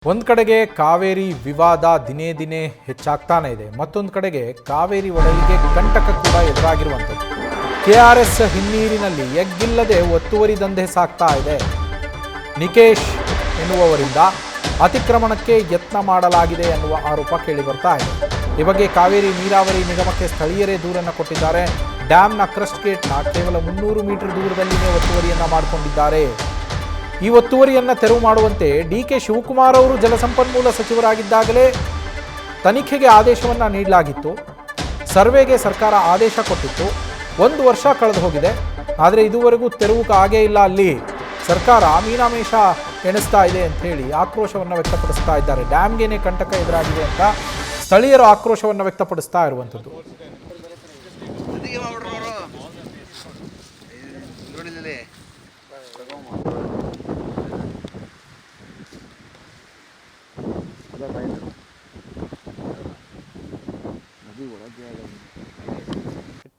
ಒಂದು ಕಡೆಗೆ ಕಾವೇರಿ ವಿವಾದ ದಿನೇ ದಿನೇ ಹೆಚ್ಚಾಗ್ತಾನೆ ಇದೆ. ಮತ್ತೊಂದು ಕಡೆಗೆ ಕಾವೇರಿ ಒಡಲಿಗೆ ಕಂಟಕ ಕೂಡ ಎದುರಾಗಿರುವಂಥದ್ದು. KRS ಹಿನ್ನೀರಿನಲ್ಲಿ ಎಗ್ಗಿಲ್ಲದೆ ಒತ್ತುವರಿ ದಂಧೆ ಸಾಗ್ತಾ ಇದೆ. ನಿಕೇಶ್ ಎನ್ನುವವರಿಂದ ಅತಿಕ್ರಮಣಕ್ಕೆ ಯತ್ನ ಮಾಡಲಾಗಿದೆ ಎನ್ನುವ ಆರೋಪ ಕೇಳಿ ಬರ್ತಾ ಇದೆ. ಈ ಬಗ್ಗೆ ಕಾವೇರಿ ನೀರಾವರಿ ನಿಗಮಕ್ಕೆ ಸ್ಥಳೀಯರೇ ದೂರನ್ನು ಕೊಟ್ಟಿದ್ದಾರೆ. ಡ್ಯಾಮ್ನ ಕ್ರಸ್ಟ್ ಗೇಟ್ನ ಕೇವಲ 300 ಮೀಟರ್ ದೂರದಲ್ಲಿಯೇ ಒತ್ತುವರಿಯನ್ನ ಮಾಡಿಕೊಂಡಿದ್ದಾರೆ. ಈ ಒತ್ತುವರಿಯನ್ನು ತೆರವು ಮಾಡುವಂತೆ DK ಶಿವಕುಮಾರ್ ಅವರು ಜಲಸಂಪನ್ಮೂಲ ಸಚಿವರಾಗಿದ್ದಾಗಲೇ ತನಿಖೆಗೆ ಆದೇಶವನ್ನು ನೀಡಲಾಗಿತ್ತು. ಸರ್ವೆಗೆ ಸರ್ಕಾರ ಆದೇಶ ಕೊಟ್ಟಿತ್ತು. 1 ವರ್ಷ ಕಳೆದು ಹೋಗಿದೆ. ಆದರೆ ಇದುವರೆಗೂ ತೆರವು ಆಗೇ ಇಲ್ಲ. ಅಲ್ಲಿ ಸರ್ಕಾರ ಮೀನಾಮೇಷ ಎಣಿಸ್ತಾ ಇದೆ ಅಂತ ಹೇಳಿ ಆಕ್ರೋಶವನ್ನು ವ್ಯಕ್ತಪಡಿಸ್ತಾ ಇದ್ದಾರೆ. ಡ್ಯಾಮ್ಗೇನೆ ಕಂಟಕ ಎದುರಾಗಿದೆ ಅಂತ ಸ್ಥಳೀಯರು ಆಕ್ರೋಶವನ್ನು ವ್ಯಕ್ತಪಡಿಸ್ತಾ ಇರುವಂಥದ್ದು.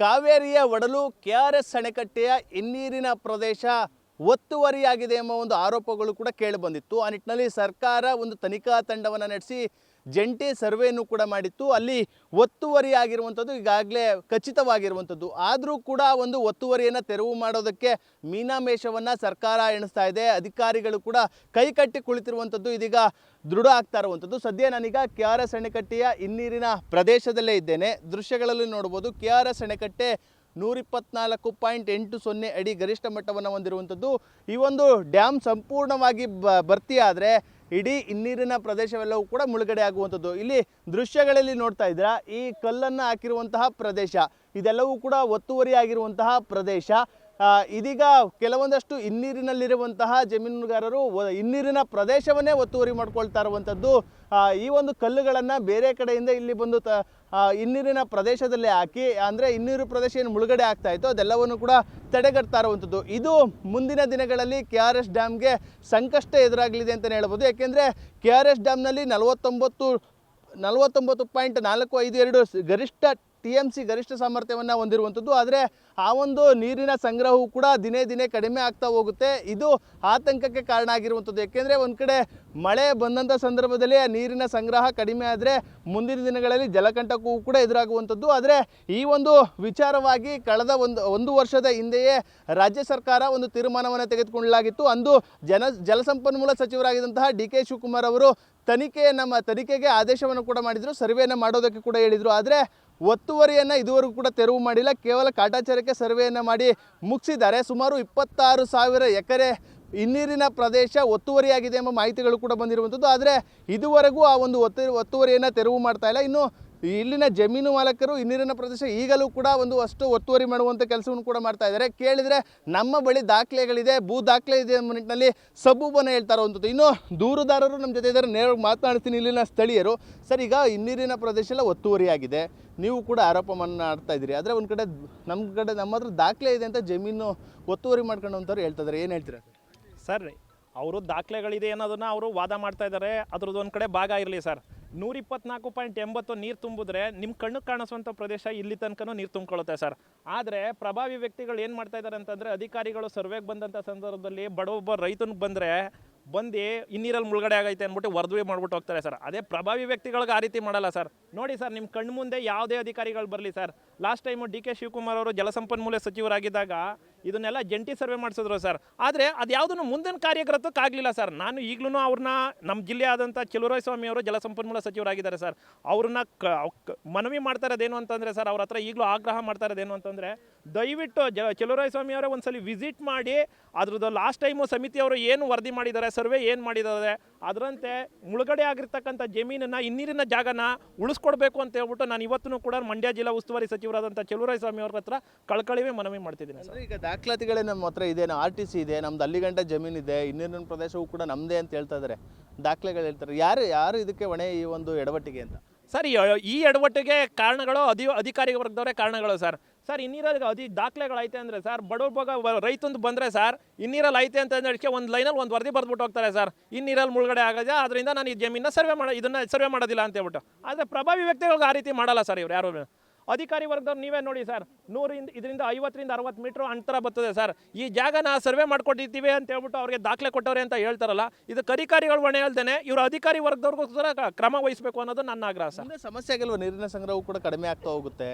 ಕಾವೇರಿಯ ಒಡಲು KRS ಅಣೆಕಟ್ಟೆಯ ಹಿನ್ನೀರಿನ ಪ್ರದೇಶ ಒತ್ತುವರಿಯಾಗಿದೆ ಎಂಬ ಒಂದು ಆರೋಪಗಳು ಕೂಡ ಕೇಳಿಬಂದಿತ್ತು. ಆ ನಿಟ್ಟಿನಲ್ಲಿ ಸರ್ಕಾರ ಒಂದು ತನಿಖಾ ತಂಡವನ್ನು ನಡೆಸಿ ಜಂಟಿ ಸರ್ವೆಯನ್ನು ಕೂಡ ಮಾಡಿತ್ತು. ಅಲ್ಲಿ ಒತ್ತುವರಿಯಾಗಿರುವಂಥದ್ದು ಈಗಾಗಲೇ ಖಚಿತವಾಗಿರುವಂಥದ್ದು. ಆದರೂ ಕೂಡ ಒಂದು ಒತ್ತುವರಿಯನ್ನು ತೆರವು ಮಾಡೋದಕ್ಕೆ ಮೀನಾಮೇಷವನ್ನು ಸರ್ಕಾರ ಎಣಿಸ್ತಾ ಇದೆ. ಅಧಿಕಾರಿಗಳು ಕೂಡ ಕೈಕಟ್ಟಿ ಕುಳಿತಿರುವಂಥದ್ದು ಇದೀಗ ದೃಢ ಆಗ್ತಾ ಇರುವಂಥದ್ದು. ಸದ್ಯ ನಾನೀಗ KRS ಅಣೆಕಟ್ಟೆಯ ಹಿನ್ನೀರಿನ ಪ್ರದೇಶದಲ್ಲೇ ಇದ್ದೇನೆ. ದೃಶ್ಯಗಳಲ್ಲಿ ನೋಡ್ಬೋದು KRS ಅಣೆಕಟ್ಟೆ 124.80 ಅಡಿ ಗರಿಷ್ಠ ಮಟ್ಟವನ್ನು ಹೊಂದಿರುವಂಥದ್ದು. ಈ ಒಂದು ಡ್ಯಾಮ್ ಸಂಪೂರ್ಣವಾಗಿ ಭರ್ತಿಯಾದರೆ ಇಡೀ ಹಿನ್ನೀರಿನ ಪ್ರದೇಶವೆಲ್ಲವೂ ಕೂಡ ಮುಳುಗಡೆ ಆಗುವಂಥದ್ದು. ಇಲ್ಲಿ ದೃಶ್ಯಗಳಲ್ಲಿ ನೋಡ್ತಾ ಇದ್ದೀರಾ, ಈ ಕಲ್ಲನ್ನು ಹಾಕಿರುವಂತಹ ಪ್ರದೇಶ ಇದೆಲ್ಲವೂ ಕೂಡ ಒತ್ತುವರಿ ಆಗಿರುವಂತಹ ಪ್ರದೇಶ. ಇದೀಗ ಕೆಲವೊಂದಷ್ಟು ಹಿನ್ನೀರಿನಲ್ಲಿರುವಂತಹ ಜಮೀನುಗಾರರು ಹಿನ್ನೀರಿನ ಪ್ರದೇಶವನ್ನೇ ಒತ್ತುವರಿ ಮಾಡ್ಕೊಳ್ತಾ ಇರುವಂಥದ್ದು. ಈ ಒಂದು ಕಲ್ಲುಗಳನ್ನು ಬೇರೆ ಕಡೆಯಿಂದ ಇಲ್ಲಿ ಬಂದು ಹಿನ್ನೀರಿನ ಪ್ರದೇಶದಲ್ಲಿ ಹಾಕಿ, ಅಂದರೆ ಹಿನ್ನೀರು ಪ್ರದೇಶ ಏನು ಮುಳುಗಡೆ ಆಗ್ತಾ ಇತ್ತು ಅದೆಲ್ಲವನ್ನು ಕೂಡ ತಡೆಗಟ್ತಾ ಇರುವಂಥದ್ದು. ಇದು ಮುಂದಿನ ದಿನಗಳಲ್ಲಿ KRS ಡ್ಯಾಮ್ಗೆ ಸಂಕಷ್ಟ ಎದುರಾಗಲಿದೆ ಅಂತಲೇ ಹೇಳ್ಬೋದು. ಯಾಕೆಂದರೆ KRS ಡ್ಯಾಮ್ನಲ್ಲಿ 49.452 ಗರಿಷ್ಠ TMC ಗರಿಷ್ಠ ಸಾಮರ್ಥ್ಯವನ್ನು ಹೊಂದಿರುವಂಥದ್ದು. ಆದರೆ ಆ ಒಂದು ನೀರಿನ ಸಂಗ್ರಹವು ಕೂಡ ದಿನೇ ದಿನೇ ಕಡಿಮೆ ಆಗ್ತಾ ಹೋಗುತ್ತೆ. ಇದು ಆತಂಕಕ್ಕೆ ಕಾರಣ ಆಗಿರುವಂಥದ್ದು. ಏಕೆಂದರೆ ಒಂದು ಕಡೆ ಮಳೆ ಬಂದಂಥ ಸಂದರ್ಭದಲ್ಲಿ ಆ ನೀರಿನ ಸಂಗ್ರಹ ಕಡಿಮೆ ಆದರೆ ಮುಂದಿನ ದಿನಗಳಲ್ಲಿ ಜಲಕಂಟಕವೂ ಕೂಡ ಎದುರಾಗುವಂಥದ್ದು. ಆದರೆ ಈ ಒಂದು ವಿಚಾರವಾಗಿ ಕಳೆದ ಒಂದು ವರ್ಷದ ಹಿಂದೆಯೇ ರಾಜ್ಯ ಸರ್ಕಾರ ಒಂದು ತೀರ್ಮಾನವನ್ನು ತೆಗೆದುಕೊಳ್ಳಲಾಗಿತ್ತು. ಅಂದು ಜಲಸಂಪನ್ಮೂಲ ಸಚಿವರಾಗಿದ್ದಂತಹ DK ಶಿವಕುಮಾರ್ ಅವರು ತನಿಖೆಗೆ ಆದೇಶವನ್ನು ಕೂಡ ಮಾಡಿದರು. ಸರ್ವೆಯನ್ನು ಮಾಡೋದಕ್ಕೆ ಕೂಡ ಹೇಳಿದರು. ಆದರೆ ಒತ್ತುವರಿಯನ್ನು ಇದುವರೆಗೂ ಕೂಡ ತೆರವು ಮಾಡಿಲ್ಲ. ಕೇವಲ ಕಾಟಾಚಾರಕ್ಕೆ ಸರ್ವೆಯನ್ನು ಮಾಡಿ ಮುಗಿಸಿದ್ದಾರೆ. ಸುಮಾರು 26,000 ಎಕರೆ ಹಿನ್ನೀರಿನ ಪ್ರದೇಶ ಒತ್ತುವರಿಯಾಗಿದೆ ಎಂಬ ಮಾಹಿತಿಗಳು ಕೂಡ ಬಂದಿರುವಂಥದ್ದು. ಆದರೆ ಇದುವರೆಗೂ ಆ ಒಂದು ಒತ್ತುವರಿಯನ್ನು ತೆರವು ಮಾಡ್ತಾ ಇಲ್ಲ. ಇನ್ನು ಇಲ್ಲಿನ ಜಮೀನು ಮಾಲಕರು ಹಿನ್ನೀರಿನ ಪ್ರದೇಶ ಈಗಲೂ ಕೂಡ ಅಷ್ಟು ಒತ್ತುವರಿ ಮಾಡುವಂಥ ಕೆಲಸವನ್ನು ಕೂಡ ಮಾಡ್ತಾ ಇದ್ದಾರೆ. ಕೇಳಿದರೆ ನಮ್ಮ ಬಳಿ ದಾಖಲೆಗಳಿದೆ, ಭೂ ದಾಖಲೆ ಇದೆ ಎಂಬ ನಿಟ್ಟಿನಲ್ಲಿ ಸಬೂಬನ್ನು ಹೇಳ್ತಾ ಇರುವಂಥದ್ದು. ಇನ್ನು ದೂರುದಾರರು ನಮ್ಮ ಜೊತೆ ಇದ್ದಾರೆ, ನೇರವಾಗಿ ಮಾತನಾಡ್ತೀನಿ. ಇಲ್ಲಿನ ಸ್ಥಳೀಯರು, ಸರ್, ಈಗ ಹಿನ್ನೀರಿನ ಪ್ರದೇಶ ಎಲ್ಲ ಒತ್ತುವರಿಯಾಗಿದೆ, ನೀವು ಕೂಡ ಆರೋಪವನ್ನು ಮಾಡ್ತಾ ಇದ್ದೀರಿ. ಆದರೆ ಒಂದು ಕಡೆ ನಮ್ಮ ಹತ್ರ ದಾಖಲೆ ಇದೆ ಅಂತ ಜಮೀನು ಒತ್ತುವರಿ ಮಾಡ್ಕೊಂಡಂಥವ್ರು ಹೇಳ್ತಾ ಇದ್ದಾರೆ. ಏನು ಹೇಳ್ತೀರಾ ಸರ್? ಅವರು ದಾಖಲೆಗಳಿದೆ ಅನ್ನೋದನ್ನು ಅವರು ವಾದ ಮಾಡ್ತಾ ಇದ್ದಾರೆ. ಅದ್ರದ್ದು ಒಂದು ಕಡೆ ಭಾಗ ಇರಲಿ ಸರ್. 124.80 ನೀರು ತುಂಬಿದ್ರೆ ನಿಮ್ಮ ಕಣ್ಣು ಕಾಣಿಸುವಂಥ ಪ್ರದೇಶ ಇಲ್ಲಿ ತನಕನೂ ನೀರು ತುಂಬಿಕೊಳ್ಳುತ್ತೆ ಸರ್. ಆದರೆ ಪ್ರಭಾವಿ ವ್ಯಕ್ತಿಗಳು ಏನು ಮಾಡ್ತಾ ಇದ್ದಾರೆ ಅಂತಂದರೆ, ಅಧಿಕಾರಿಗಳು ಸರ್ವೆಗೆ ಬಂದಂಥ ಸಂದರ್ಭದಲ್ಲಿ ಬಡವೊಬ್ಬ ರೈತನಿಗೆ ಬಂದು ಹಿನ್ನೀರಲ್ಲಿ ಮುಳುಗಡೆ ಆಗೈತೆ ಅಂದ್ಬಿಟ್ಟು ವರದಿ ಮಾಡ್ಬಿಟ್ಟು ಹೋಗ್ತಾರೆ ಸರ್. ಅದೇ ಪ್ರಭಾವಿ ವ್ಯಕ್ತಿಗಳಿಗೆ ಆ ರೀತಿ ಮಾಡಲ್ಲ ಸರ್. ನೋಡಿ ಸರ್, ನಿಮ್ಮ ಕಣ್ಣು ಮುಂದೆ ಯಾವುದೇ ಅಧಿಕಾರಿಗಳು ಬರಲಿ sir. Last time DK Shivakumar ಅವರು ಜಲಸಂಪನ್ಮೂಲ ಸಚಿವರಾಗಿದ್ದಾಗ ಇದನ್ನೆಲ್ಲ ಜಂಟಿ ಸರ್ವೆ ಮಾಡಿಸಿದ್ರು ಸರ್. ಆದರೆ ಅದು ಯಾವುದನ್ನು ಮುಂದಿನ ಕಾರ್ಯಗತಕ್ಕಾಗಲಿಲ್ಲ ಸರ್. ನಾನು ಈಗಲೂ ಅವ್ರನ್ನ, ನಮ್ಮ ಜಿಲ್ಲೆ ಆದಂಥ ಚಲುವರಾಯಸ್ವಾಮಿ ಅವರು ಜಲಸಂಪನ್ಮೂಲ ಸಚಿವರಾಗಿದ್ದಾರೆ ಸರ್. ಅವ್ರನ್ನ ಮನವಿ ಮಾಡ್ತಾ ಇರೋದೇನು ಅಂತಂದರೆ ಸರ್, ಅವ್ರ ಹತ್ರ ಈಗಲೂ ಆಗ್ರಹ ಮಾಡ್ತಾ ಇರೋದೇನು ಅಂತಂದರೆ, ದಯವಿಟ್ಟು ಚಲುವರಾಯಸ್ವಾಮಿ ಅವರೇ ಒಂದ್ಸಲಿ ವಿಸಿಟ್ ಮಾಡಿ ಅದ್ರದ್ದು ಲಾಸ್ಟ್ ಟೈಮು ಸಮಿತಿಯವರು ಏನು ವರದಿ ಮಾಡಿದ್ದಾರೆ, ಸರ್ವೆ ಏನು ಮಾಡಿದ್ದಾರೆ, ಅದರಂತೆ ಮುಳುಗಡೆ ಆಗಿರ್ತಕ್ಕಂಥ ಜಮೀನನ್ನು, ಹಿನ್ನೀರಿನ ಜಾಗನ ಉಳಿಸ್ಕೊಡ್ಬೇಕು ಅಂತ ಹೇಳ್ಬಿಟ್ಟು ನಾನು ಇವತ್ತೂ ಕೂಡ ಮಂಡ್ಯ ಜಿಲ್ಲಾ ಉಸ್ತುವಾರಿ ಸಚಿವರಾದಂಥ ಚಲುವರಾಯಸ್ವಾಮಿ ಅವ್ರ ಹತ್ರ ಕಳಕಳಿವೆ ಮನವಿ ಮಾಡ್ತಿದ್ದೀನಿ ಸರ್. ಈಗ ದಾಖಲಾತಿಗಳೇ ನಮ್ಮ ಹತ್ರ ಇದೆ, RTC ಇದೆ, ನಮ್ದು ಅಲ್ಲಿ ಗಂಟ ಜಮೀನಿದೆ, ಹಿನ್ನೀರಿನ ಪ್ರದೇಶವೂ ಕೂಡ ನಮ್ಮದೇ ಅಂತ ಹೇಳ್ತಾ ಇದ್ದಾರೆ. ದಾಖಲೆಗಳು ಹೇಳ್ತಾರೆ. ಯಾರು ಇದಕ್ಕೆ ಹೊಣೆ, ಈ ಒಂದು ಎಡವಟ್ಟಿಗೆ ಅಂತ? ಸರ್, ಈ ಎಡವಟ್ಟಿಗೆ ಕಾರಣಗಳು ಅಧಿಕಾರಿ ವರ್ಗದವರೇ ಕಾರಣಗಳು ಸರ್. ಹಿನ್ನೀರಲ್ಲಿ ದಾಖಲೆಗಳೈತೆ ಅಂದರೆ ಸರ್, ಬಡವೊಬ್ಬ ರೈತಂದು ಬಂದರೆ ಸರ್, ಹಿನ್ನೀರಲ್ಲಿ ಐತೆ ಅಂತ ಹೇಳಕ್ಕೆ ಒಂದು ಲೈನಲ್ಲಿ ಒಂದು ವರದಿ ಬರೆದ್ಬಿಟ್ಟು ಹೋಗ್ತಾರೆ ಸರ್, ಹಿನ್ನೀರಲ್ಲಿ ಮುಳುಗಡೆ ಆಗೋದು, ಅದರಿಂದ ನಾನು ಈ ಜಮೀನನ್ನ ಸರ್ವೆ ಮಾಡೋದಿಲ್ಲ ಅಂತ ಹೇಳ್ಬಿಟ್ಟು. ಆದರೆ ಪ್ರಭಾವಿ ವ್ಯಕ್ತಿಗಳಿಗೆ ಆ ರೀತಿ ಮಾಡಲ್ಲ ಸರ್ ಇವ್ರು ಯಾರು. ಅಧಿಕಾರಿ ವರ್ಗದವ್ರು ನೀವೇ ನೋಡಿ ಸರ್, 100 50 60 ಮೀಟ್ರ್ ಅಂತರ ಬರ್ತದೆ ಸರ್. ಈ ಜಾಗನ ಸರ್ವೆ ಮಾಡ್ಕೊಟ್ಟಿದ್ದೀವಿ ಅಂತ ಹೇಳ್ಬಿಟ್ಟು ಅವ್ರಿಗೆ ದಾಖಲೆ ಕೊಟ್ಟವ್ರೆ ಅಂತ ಹೇಳ್ತಾರಲ್ಲ, ಇದಕ್ಕೆ ಅಧಿಕಾರಿಗಳು ಹೊಣೆ ಹೇಳ್ದೇನೆ ಇವರು ಅಧಿಕಾರಿ ವರ್ಗದವ್ರಿಗೋಸ್ಕರ ಕ್ರಮ ವಹಿಸಬೇಕು ಅನ್ನೋದು ನನ್ನ ಆಗ್ರಹ ಸರ್. ಮುಂದೆ ಸಮಸ್ಯೆ ಆಗಲ್ವಾ? ನೀರಿನ ಸಂಗ್ರಹವು ಕೂಡ ಕಡಿಮೆ ಆಗ್ತಾ ಹೋಗುತ್ತೆ.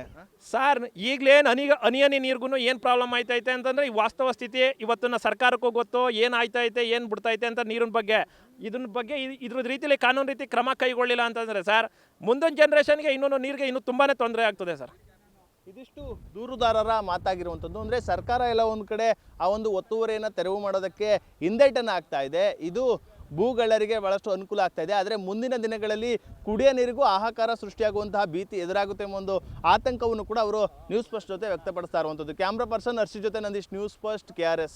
ಸರ್ ಈಗಲೇನು ಹನಿ ನೀರಿಗೂ ಏನು ಪ್ರಾಬ್ಲಮ್ ಆಯ್ತೈತೆ ಅಂತಂದರೆ ಈ ವಾಸ್ತವ ಸ್ಥಿತಿ ಇವತ್ತಿನ ಸರ್ಕಾರಕ್ಕೂ ಗೊತ್ತು, ಏನು ಆಯ್ತೈತೆ ಏನು ಬಿಡ್ತೈತೆ ಅಂತ ನೀರಿನ ಬಗ್ಗೆ. ಇದ್ರ ಬಗ್ಗೆ ಇದ್ರ ರೀತಿಯಲ್ಲಿ ಕಾನೂನು ರೀತಿ ಕ್ರಮ ಕೈಗೊಳ್ಳಿಲ್ಲ ಅಂತಂದರೆ ಸರ್, ಮುಂದಿನ ಜನ್ರೇಷನ್ಗೆ ನೀರಿಗೆ ಇನ್ನೂ ತುಂಬಾ ತೊಂದರೆ ಆಗ್ತದೆ ಸರ್. ಇದಿಷ್ಟು ದೂರುದಾರರ ಮಾತಾಗಿರುವಂಥದ್ದು. ಅಂದರೆ ಸರ್ಕಾರ ಎಲ್ಲ ಒಂದು ಕಡೆ ಆ ಒಂದು ಒತ್ತುವರಿಯನ್ನು ತೆರವು ಮಾಡೋದಕ್ಕೆ ಹಿಂದೇಟನ್ನು ಆಗ್ತಾ ಇದೆ. ಇದು ಭೂಗಳ್ಳರಿಗೆ ಬಹಳಷ್ಟು ಅನುಕೂಲ ಆಗ್ತಾ ಇದೆ. ಆದರೆ ಮುಂದಿನ ದಿನಗಳಲ್ಲಿ ಕುಡಿಯೋ ನೀರಿಗೂ ಹಾಹಾಕಾರ ಸೃಷ್ಟಿಯಾಗುವಂತಹ ಭೀತಿ ಎದುರಾಗುತ್ತೆ ಎಂಬ ಒಂದು ಆತಂಕವನ್ನು ಕೂಡ ಅವರು ನ್ಯೂಸ್ ಫಸ್ಟ್ ಜೊತೆ ವ್ಯಕ್ತಪಡಿಸ್ತಾ ಇರುವಂಥದ್ದು. ಕ್ಯಾಮ್ರಾ ಪರ್ಸನ್ ಹರ್ಷಿ ಜೊತೆ ನಂದೀಶ್, ನ್ಯೂಸ್ ಫಸ್ಟ್, KRS.